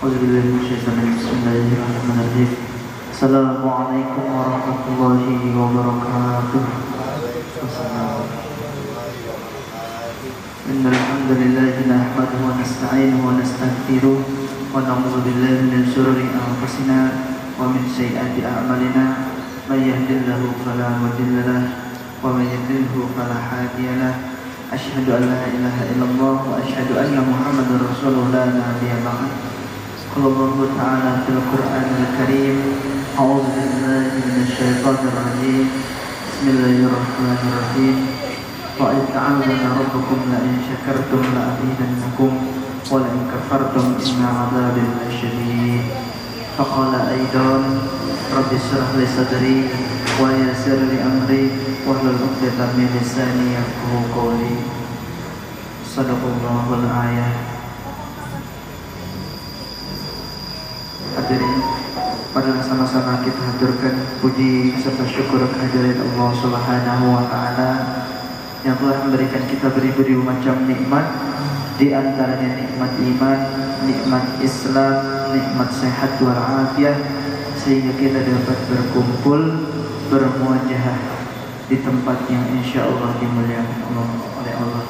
Bismillahirrahmanirrahim. Assalamualaikum warahmatullahi wabarakatuh. Innal hamdalillah nahmaduhu wa nasta'inuhu wa nastaghfiruh wa na'udzu billahi min shururi anfusina wa min sayyiati a'malina. May yahdihillahu fala mudilla lahu wa may yudlilhu fala hadiya lahu. Asyhadu an la ilaha illallah wa asyhadu anna Muhammadar Rasulullah la nabiyya ba'd. Qala Allah ta'ala fil Qur'anil Karim. A'udzu billahi minasy syaithanir rajim. Bismillahirrahmanirrahim. Wa idh ta'azzana rabbukum la in syakartum la azidannakum wa la in kafartum inna 'adzabi lasyadid. Faqala aidan rabbi shrah li sadri wa yassir li amri wahlul 'uqdatam min lisani yafqahu qawli. Shadaqallahul ayah. Hadirin, marilah sama-sama kita haturkan puji serta syukur kehadirat Allah Subhanahu wa taala yang telah memberikan kita beribu-ribu macam nikmat, di antaranya nikmat iman, nikmat Islam, nikmat sehat wal afiat, sehingga kita dapat berkumpul bermuajahah di tempat yang insyaallah dimuliakan oleh Allah.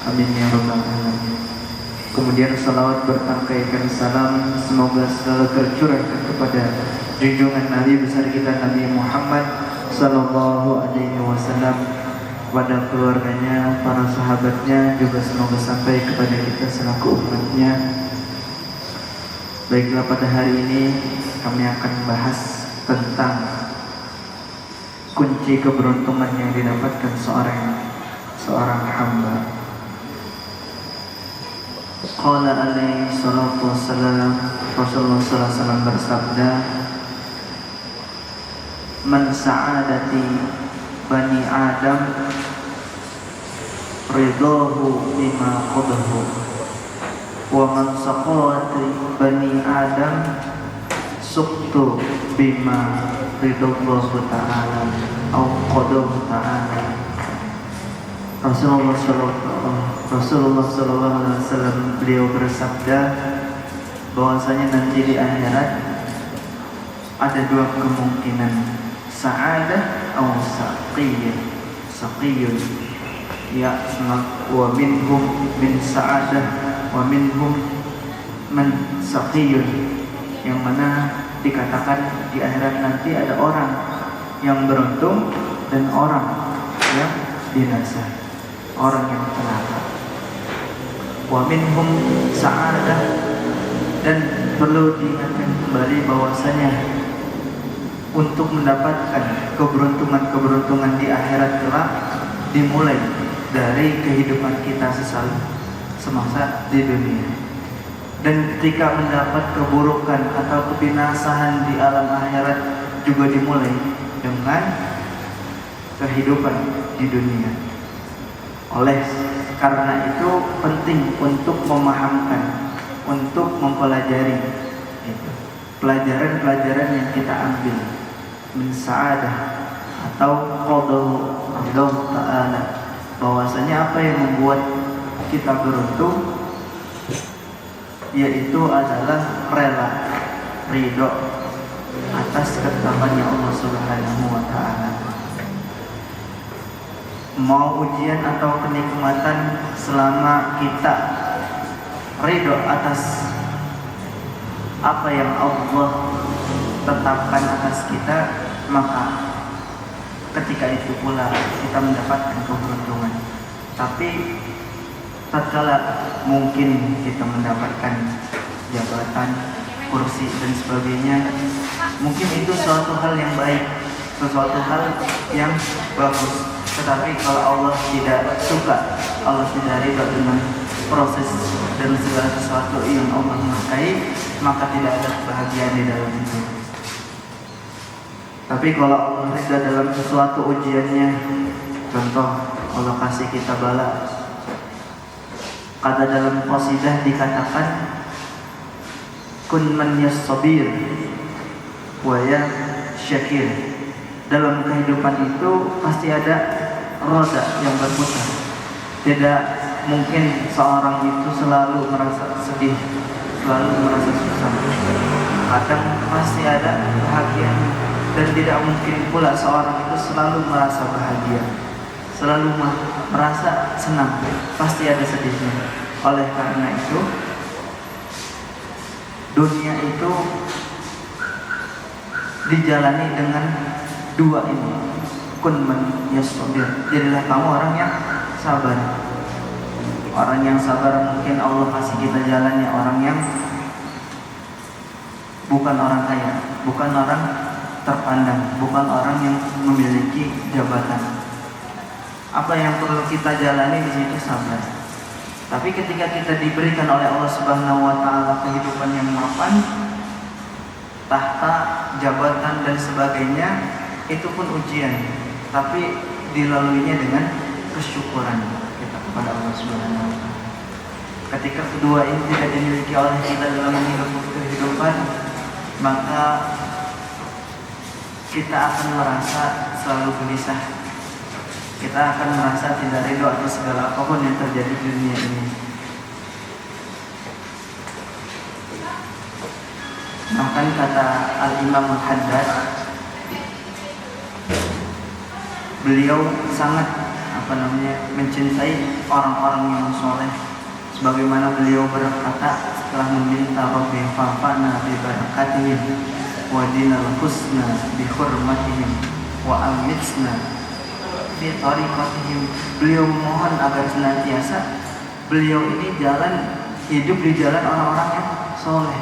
Amin ya rabbal alamin. Kemudian salawat bertangkaikan salam semoga selalu tercurahkan kepada junjungan Nabi besar kita Nabi Muhammad sallallahu alaihi wasallam, pada keluarganya, para sahabatnya, juga semoga sampai kepada kita selaku umatnya. Baiklah, pada hari ini kami akan membahas tentang kunci keberuntungan yang didapatkan seorang hamba. Qala alaihi salatu wassalam, Rasulullah sallallahu alaihi wasallam bersabda, man sa'adati bani Adam ridahu bima qadahu wa man saqati bani Adam suqtu bima ridallahu ta'ala au qadahu ta'ala. Rasulullah sallallahu alaihi wasallam beliau bersabda bahwasanya nanti di akhirat ada dua kemungkinan, sa'adah atau saqiyun, ya, wa minhum min sa'adah wa minhum man saqiyun, yang mana dikatakan di akhirat nanti ada orang yang beruntung dan orang yang binasa, orang yang celaka. Wa minhum sa'adah, dan perlu diingatkan kembali bahwasanya untuk mendapatkan keberuntungan di akhirat kelak dimulai dari kehidupan kita semasa di dunia. Dan ketika mendapat keburukan atau kebinasaan di alam akhirat juga dimulai dengan kehidupan di dunia. Oleh karena itu penting untuk memahamkan, untuk mempelajari pelajaran-pelajaran yang kita ambil min sa'adah atau qadahu Allah ta'ala, bahwasanya apa yang membuat kita beruntung yaitu adalah rela, ridho atas ketetapannya Allah Subhanahu wa ta'ala. Mau ujian atau kenikmatan, selama kita ridho atas apa yang Allah tetapkan atas kita, maka ketika itu pula kita mendapatkan keberuntungan. Tapi tatkala mungkin kita mendapatkan jabatan, kursi dan sebagainya, mungkin itu suatu hal yang baik, sesuatu hal yang bagus. Tetapi kalau Allah tidak suka, Allah tidak ridha dengan proses dan segala sesuatu yang Allah murkai, maka tidak ada kebahagiaan di dalam itu. Tapi kalau Allah ridha dalam sesuatu ujiannya, contoh Allah kasih kita bala, kata dalam qasidah dikatakan kun man yas-sabir wa ya syakir. Dalam kehidupan itu pasti ada roda yang berputar. Tidak mungkin seorang itu selalu merasa sedih, selalu merasa susah. Kadang pasti ada bahagia, dan tidak mungkin pula seorang itu selalu merasa bahagia, selalu merasa senang. Pasti ada sedihnya. Oleh karena itu, dunia itu dijalani dengan dua ini. Kun man yasbir. Jadilah kamu orang yang sabar. Orang yang sabar mungkin Allah kasih kita jalannya. Orang yang bukan orang kaya, bukan orang terpandang, bukan orang yang memiliki jabatan. Apa yang perlu kita jalani di situ sabar. Tapi ketika kita diberikan oleh Allah Subhanahu wa taala kehidupan yang mapan, tahta, jabatan dan sebagainya, itu pun ujian. Tapi dilaluinya dengan kesyukuran kita kepada Allah Subhanahu wa taala. Ketika kedua ini tidak dimiliki oleh kita dalam menghidupkan kehidupan, maka kita akan merasa selalu gelisah. Kita akan merasa tidak ridho atas segala apapun yang terjadi di dunia ini. Bahkan kata Al-Imam Al-Haddad, beliau sangat mencintai orang-orang yang soleh. Sebagaimana beliau berkata setelah meminta Rabbi fa'fa'na bi barakatihim wa dinal husna bi hurmatihim wa amitsna fi tariqatihim. Beliau mohon agar senantiasa beliau ini hidup di jalan orang-orang yang soleh,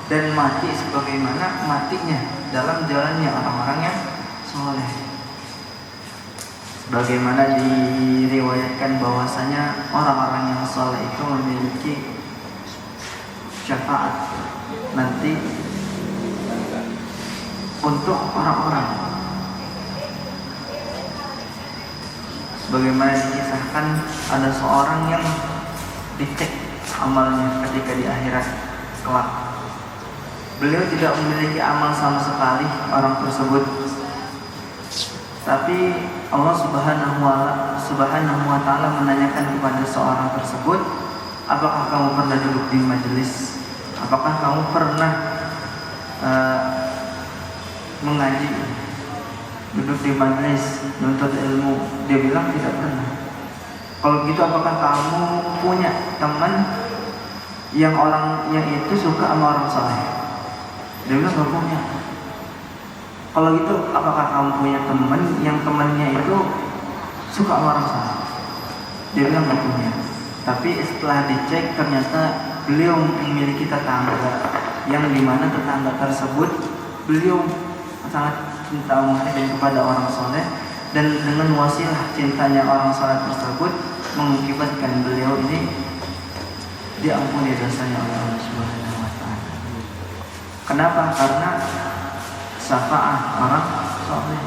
dan mati sebagaimana matinya dalam jalannya orang-orang yang soleh. Sebagaimana diriwayatkan bahwasanya orang-orang yang soleh itu memiliki syafaat nanti untuk orang-orang. Sebagaimana dikisahkan, ada seorang yang dicek amalnya ketika di akhirat kelak. Beliau tidak memiliki amal sama sekali, orang tersebut. Tapi Allah Subhanahu wa taala menanyakan kepada seorang tersebut, apakah kamu pernah duduk di majelis? Apakah kamu pernah mengaji, duduk di majelis, menuntut ilmu? Dia bilang tidak pernah. Kalau gitu, apakah kamu punya teman yang orangnya itu suka sama orang saleh? Dia bilang nggak punya. Kalau gitu, apakah kamu punya teman yang temannya itu suka sama orang saleh? Dia bilang nggak punya. Tapi setelah dicek, ternyata beliau memiliki tetangga, yang dimana tetangga tersebut beliau sangat cinta menghargai kepada orang soleh, dan dengan wasilah cintanya orang soleh tersebut mengakibatkan beliau ini diampuni dosanya oleh Allah Subhanahu wa taala. Kenapa? Karena syafaat orang soleh.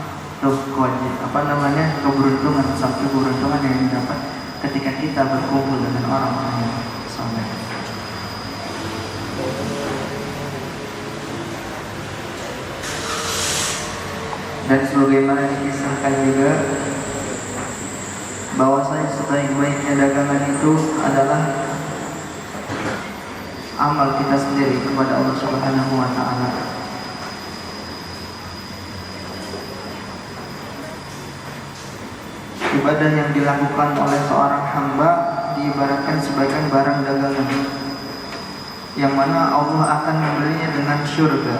Keberuntungan, satu keberuntungan yang didapat ketika kita berkumpul dengan orang-orang yang soleh. Dan sebagaimana dikisahkan juga bahwasanya sebaik-baiknya dagangan itu adalah amal kita sendiri kepada Allah Subhanahu wa taala. Ibadah yang dilakukan oleh seorang hamba diibaratkan sebagai barang dagangan, yang mana Allah akan membelinya dengan syurga.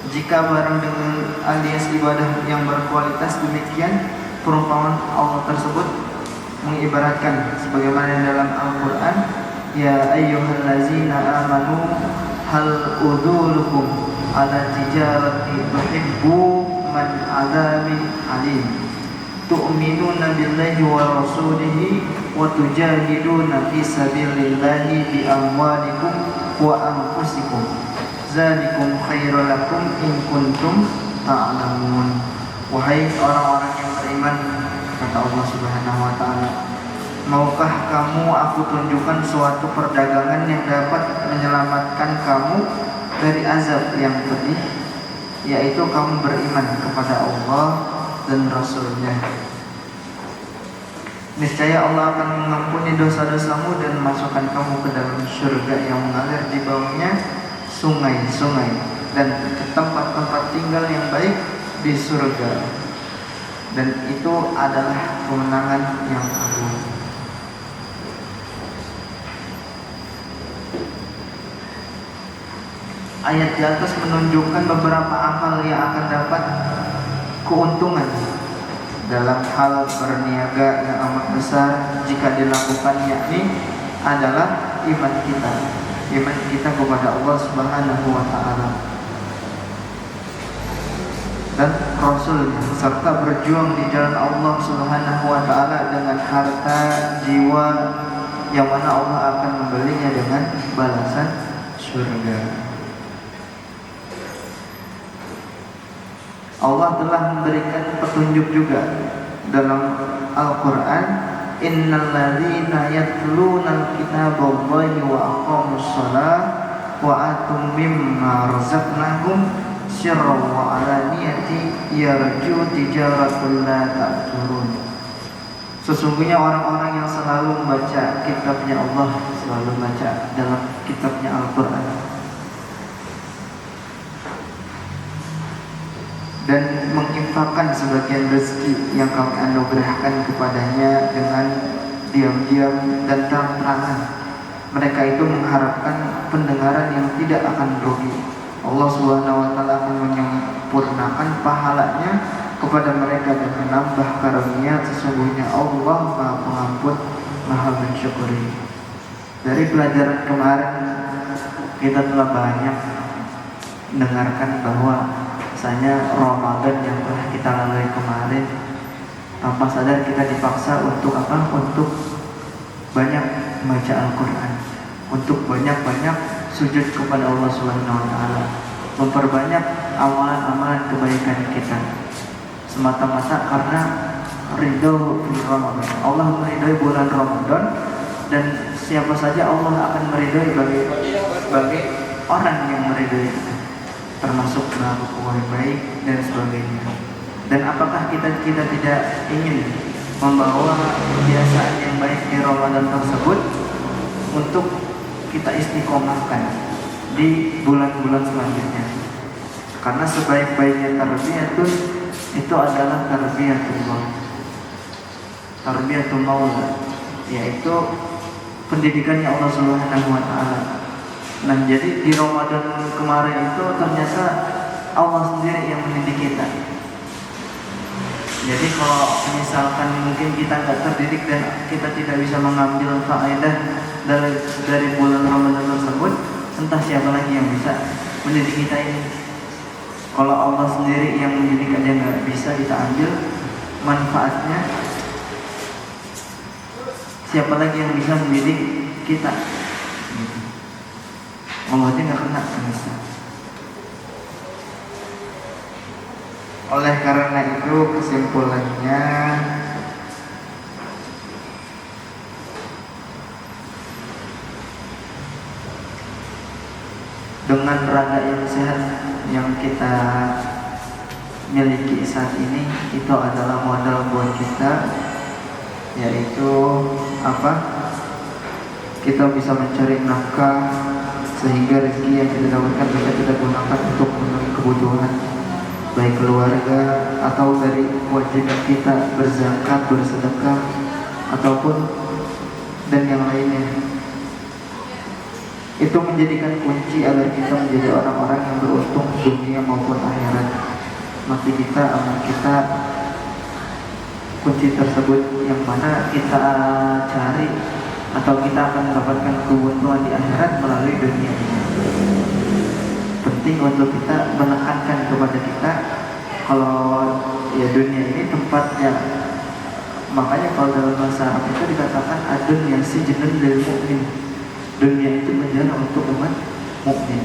Jika barang dengan alias ibadah yang berkualitas demikian, perumpamaan Allah tersebut mengibaratkan sebagaimana dalam Al-Quran, ya ayyuhallazina amanu hal udulukum ala tijarati tuhibbu man adabin alim tu'minuna billahi wa rasulihi wa tujahiduna fi sabilillahi bi amwalikum wa anfusikum zalikum khairul lakum in kuntum ta'lamun. Wahai orang-orang yang beriman, kata Allah Subhanahu wa taala, maukah kamu aku tunjukkan suatu perdagangan yang dapat menyelamatkan kamu dari azab yang pedih, yaitu kamu beriman kepada Allah dan Rasul-Nya. Niscaya Allah akan mengampuni dosa-dosamu dan masukkan kamu ke dalam surga yang mengalir di bawahnya sungai-sungai, dan ke tempat-tempat tinggal yang baik di surga. Dan itu adalah kemenangan yang agung. Ayat di atas menunjukkan beberapa amal yang akan dapat keuntungan dalam hal berniaga yang amat besar jika dilakukan, yakni adalah iman kita kepada Allah Subhanahu wa taala dan Rasulnya, serta berjuang di jalan Allah Subhanahu wa taala dengan harta, jiwa, yang mana Allah akan membelinya dengan balasan surga. Allah telah memberikan petunjuk juga dalam Al-Quran, innal ladzina yatluna kitaballahi wa aqamus shalah wa atum mimma razaqnahum sirran wa alaniyati yarju tijaratul la ta'turun. Sesungguhnya orang-orang yang selalu membaca kitabnya Allah, selalu baca dalam kitabnya Al-Quran, dan menginfakkan sebagian rezeki yang kami anugerahkan kepadanya dengan diam-diam dan terang-terangan, mereka itu mengharapkan pendengaran yang tidak akan rugi. Allah Subhanahu wa taala akan menyempurnakan pahalanya kepada mereka dan menambah karunia. Sesungguhnya Allah Maha Pengampun, Maha Mensyukuri. Dari pelajaran kemarin kita telah banyak mendengarkan bahwa misalnya Ramadan yang telah kita lalui kemarin, tanpa sadar kita dipaksa untuk apa? Untuk banyak baca Al-Quran, untuk banyak-banyak sujud kepada Allah Subhanahu wa taala, memperbanyak amalan-amalan kebaikan kita, semata-mata karena ridho di Ramadan. Allah meridhoi bulan Ramadan, dan siapa saja Allah akan meridhoi bagi orang yang meridhoi kita, termasuk melakukan baik dan sebagainya. Dan apakah kita tidak ingin membawa kebiasaan yang baik di Ramadan tersebut untuk kita istiqomahkan di bulan-bulan selanjutnya? Karena sebaik-baiknya tarbiyatun itu adalah tarbiyatullah, tarbiyatul maula, yaitu pendidikannya Allah Subhanahu wa taala. Nah, jadi di Ramadan kemarin itu ternyata Allah sendiri yang mendidik kita. Jadi kalau misalkan mungkin kita nggak terdidik dan kita tidak bisa mengambil faedah dari bulan Ramadan tersebut, entah siapa lagi yang bisa mendidik kita ini. Kalau Allah sendiri yang mendidik aja nggak bisa kita ambil manfaatnya, siapa lagi yang bisa mendidik kita? Allah aja nggak kena bisa. Oleh karena itu kesimpulannya, dengan raga yang sehat yang kita miliki saat ini, itu adalah modal buat kita, yaitu apa? Kita bisa mencari nafkah sehingga rezeki yang kita dapatkan bisa kita gunakan untuk memenuhi kebutuhan baik keluarga atau dari kewajiban kita berzakat, bersedekah, ataupun dan yang lainnya. Itu menjadikan kunci agar kita menjadi orang-orang yang beruntung dunia maupun akhirat. Mati kita, amal kita, kunci tersebut yang mana kita cari atau kita akan mendapatkan keuntungan di akhirat melalui dunia ini. Penting untuk kita menekankan kepada kita kalau ya dunia ini tempatnya. Makanya kalau dalam bahasa Arab itu dikatakan adunya si jenun dari mukmin. Dunia itu menjadi untuk umat mukmin,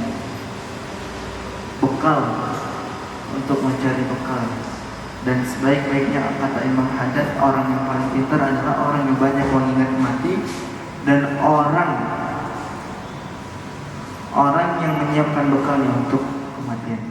bekal untuk mencari bekal. Dan sebaik-baiknya kata Imam Haddad, orang yang paling pintar adalah orang yang banyak mengingat mati dan orang yang menyiapkan bekalnya untuk kematian.